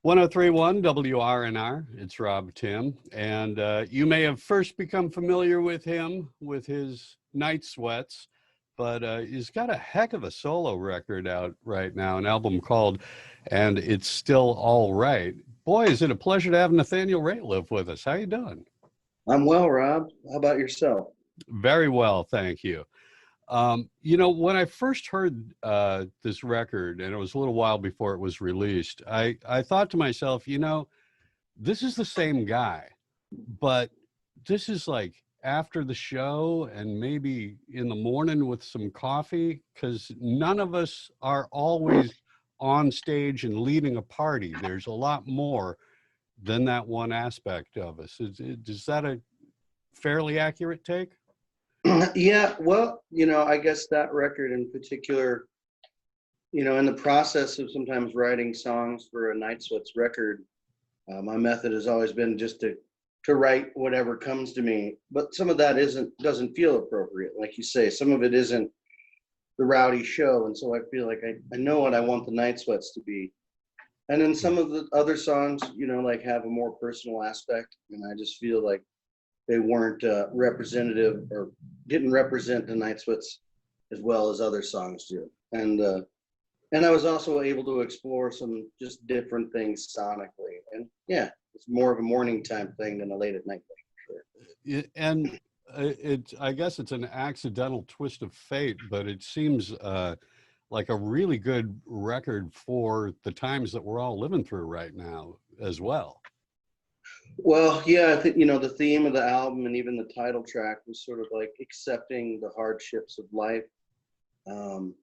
1031 WRNR. It's Rob Timm. And you may have first become familiar with him with his Night Sweats, but he's got a heck of a solo record out right now, an album called And It's Still All Right. Boy, is it a pleasure to have Nathaniel Rateliff with us. How you doing? I'm well, Rob. How about yourself? Very well, thank you. When I first heard this record, and it was a little while before it was released, I thought to myself, this is the same guy, but this is like after the show and maybe in the morning with some coffee, because none of us are always on stage and leading a party. There's a lot more than that one aspect of us. Is that a fairly accurate take? Yeah, well, I guess that record in particular, in the process of sometimes writing songs for a Night Sweats record, my method has always been just to write whatever comes to me. But some of that doesn't feel appropriate. Like you say, some of it isn't the rowdy show. And so I feel like I know what I want the Night Sweats to be. And then some of the other songs, like have a more personal aspect. And I just feel like they weren't representative or didn't represent the Night Sweats as well as other songs do. And I was also able to explore some just different things sonically. And yeah, it's more of a morning time thing than a late at night thing, for sure. And I guess it's an accidental twist of fate, but it seems like a really good record for the times that we're all living through right now as well. Well, yeah, I think, the theme of the album and even the title track was sort of like accepting the hardships of life, and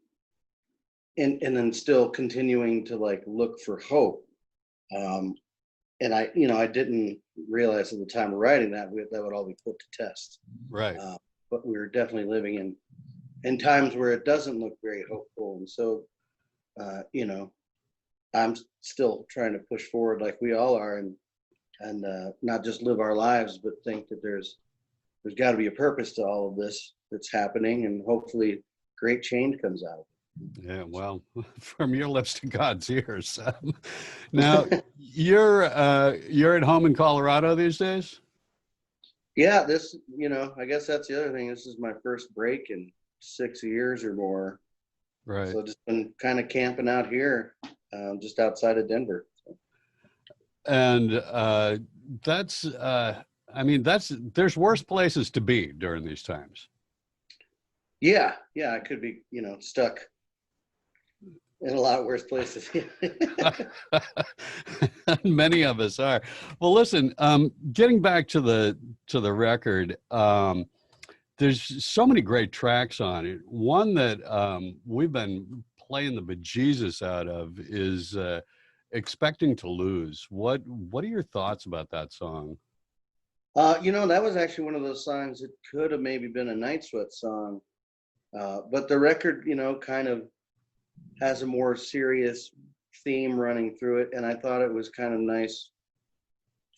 then still continuing to like look for hope. And I didn't realize at the time of writing that would all be put to test. Right. But we were definitely living in times where it doesn't look very hopeful. And so, I'm still trying to push forward like we all are, and not just live our lives, but think that there's got to be a purpose to all of this that's happening, and hopefully great change comes out of it. Yeah, well, from your lips to God's ears. Now, you're at home in Colorado these days? Yeah, I guess that's the other thing. This is my first break in 6 years or more. Right. So just been kind of camping out here, just outside of Denver. And there's worse places to be during these times. Yeah, I could be, stuck in a lot of worse places. Many of us are. Well, listen, getting back to the record, there's so many great tracks on it. One that we've been playing the bejesus out of is Expecting to Lose. What are your thoughts about that song? That was actually one of those songs that could have maybe been a Night Sweat song. But the record, kind of has a more serious theme running through it. And I thought it was kind of nice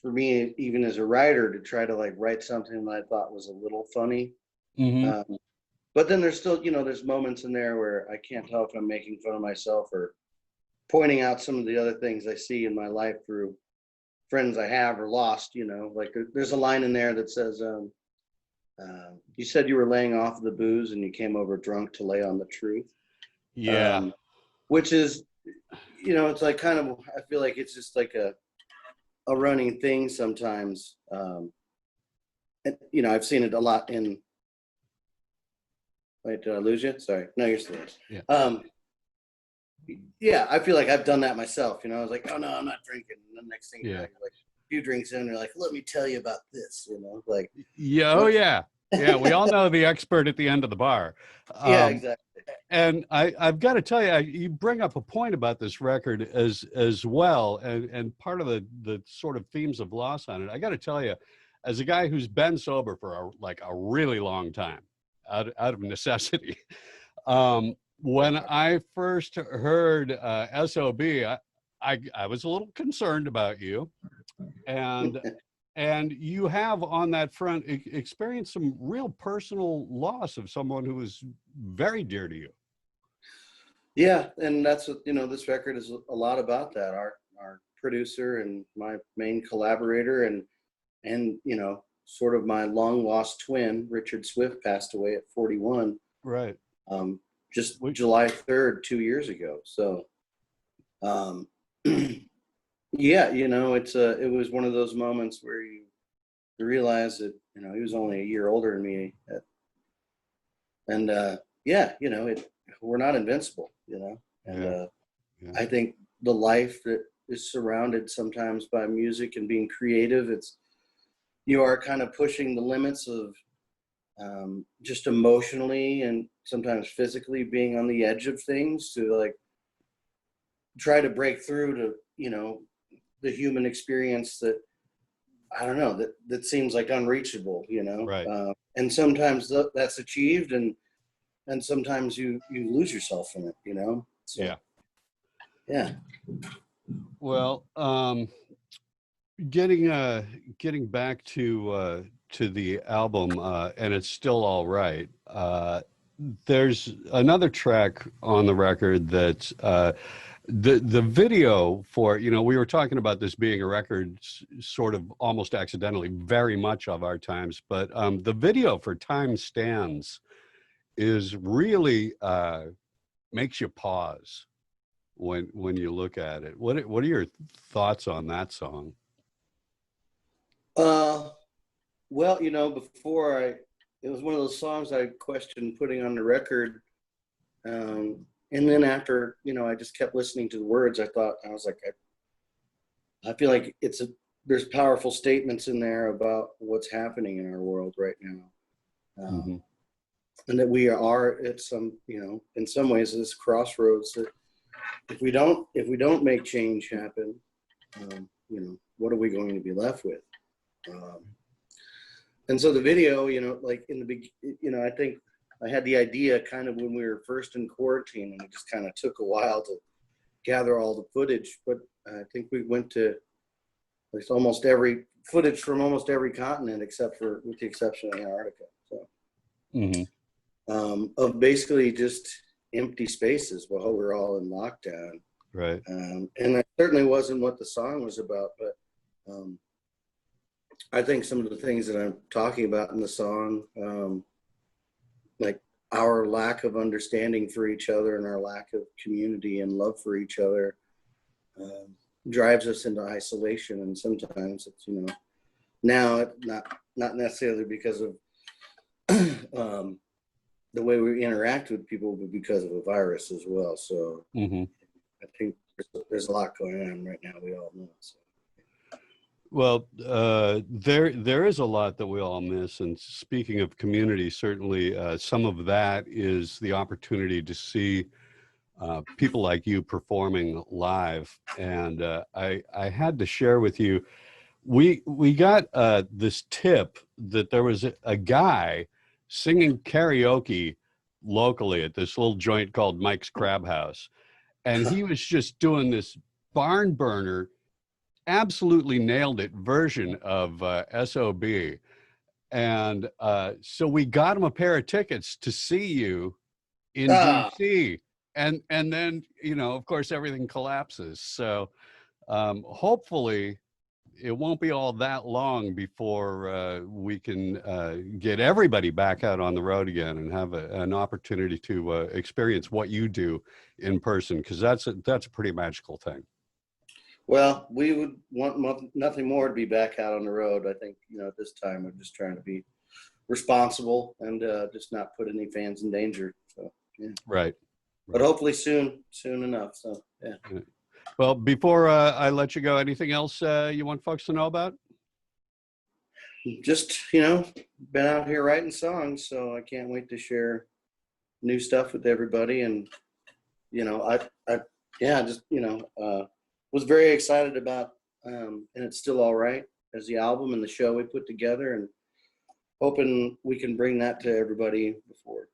for me, even as a writer, to try to like write something that I thought was a little funny. Mm-hmm. But then there's still, there's moments in there where I can't tell if I'm making fun of myself or pointing out some of the other things I see in my life through friends I have or lost. Like there's a line in there that says, you said you were laying off the booze and you came over drunk to lay on the truth. Yeah. Which is, it's like kind of, I feel like it's just like a running thing sometimes. And, I've seen it a lot in, wait, did I lose you? Sorry. No, you're still there. Yeah. Yeah, I feel like I've done that myself. I was like, oh no, I'm not drinking. And the next thing, Yeah. like a few drinks in, they're like, let me tell you about this. Like, yeah, oh yeah, yeah. We all know the expert at the end of the bar. Yeah, exactly. And I've got to tell you, you bring up a point about this record as well, and part of the sort of themes of loss on it. I got to tell you, as a guy who's been sober for a really long time, out of necessity. When I first heard SOB, I was a little concerned about you, and you have on that front experienced some real personal loss of someone who was very dear to you. Yeah, and that's what this record is a lot about. That our our producer and my main collaborator, and you know, sort of my long lost twin, Richard Swift, passed away at 41. Right. Just July 3rd, 2 years ago. So, yeah, you know, it was one of those moments where you realize that, you know, he was only a year older than me, and yeah, you know, we're not invincible, you know, and Yeah. I think the life that is surrounded sometimes by music and being creative, you are kind of pushing the limits of just emotionally and sometimes physically being on the edge of things to like try to break through to, you know, the human experience that I don't know, that seems like unreachable, you know. Right. And sometimes that's achieved, and sometimes you lose yourself in it, you know. So, Yeah. yeah. Well, getting back to the album, and it's still all right. There's another track on the record that the video for, you know, we were talking about this being a record sort of almost accidentally, very much of our times, but the video for Time Stands is really makes you pause when you look at it. What are your thoughts on that song? Well, you know, it was one of those songs I questioned putting on the record. And then after, you know, I just kept listening to the words. I was like, I feel like there's powerful statements in there about what's happening in our world right now. Mm-hmm. And that we are at some, you know, in some ways, this crossroads that if we don't make change happen, you know, what are we going to be left with? And so the video, you know, like in the big, you know, I think I had the idea kind of when we were first in quarantine, and it just kind of took a while to gather all the footage. But I think we went to least almost every footage from almost every continent, with the exception of Antarctica. So, of basically just empty spaces while we're all in lockdown. Right. And that certainly wasn't what the song was about, but I think some of the things that I'm talking about in the song, like our lack of understanding for each other and our lack of community and love for each other, drives us into isolation. And sometimes it's, you know, now not necessarily because of the way we interact with people, but because of a virus as well. So I think there's a lot going on right now. We all know. So. Well, there is a lot that we all miss. And speaking of community, certainly some of that is the opportunity to see people like you performing live. And I had to share with you, we got this tip that there was a guy singing karaoke locally at this little joint called Mike's Crab House. And he was just doing this barn burner, absolutely nailed it version of SOB. And so we got him a pair of tickets to see you in DC. And then, you know, of course, everything collapses. So hopefully it won't be all that long before we can get everybody back out on the road again and have an opportunity to experience what you do in person, because that's a pretty magical thing. Well, we would want nothing more to be back out on the road. I think, you know, at this time, we're just trying to be responsible and just not put any fans in danger. So, yeah. Right. But hopefully soon enough. So, yeah. Well, before I let you go, anything else you want folks to know about? Just, you know, been out here writing songs, so I can't wait to share new stuff with everybody. And, you know, just, you know, was very excited about, and it's still all right, as the album and the show we put together, and hoping we can bring that to everybody before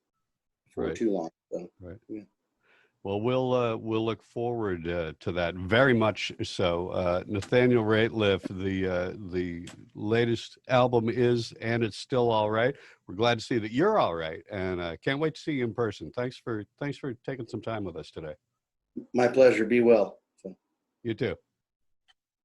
right. too long. So, right. Yeah. Well, we'll look forward to that very much. So, Nathaniel Rateliff, the latest album is, and it's still all right. We're glad to see that you're all right, and can't wait to see you in person. Thanks for taking some time with us today. My pleasure. Be well. So. You too.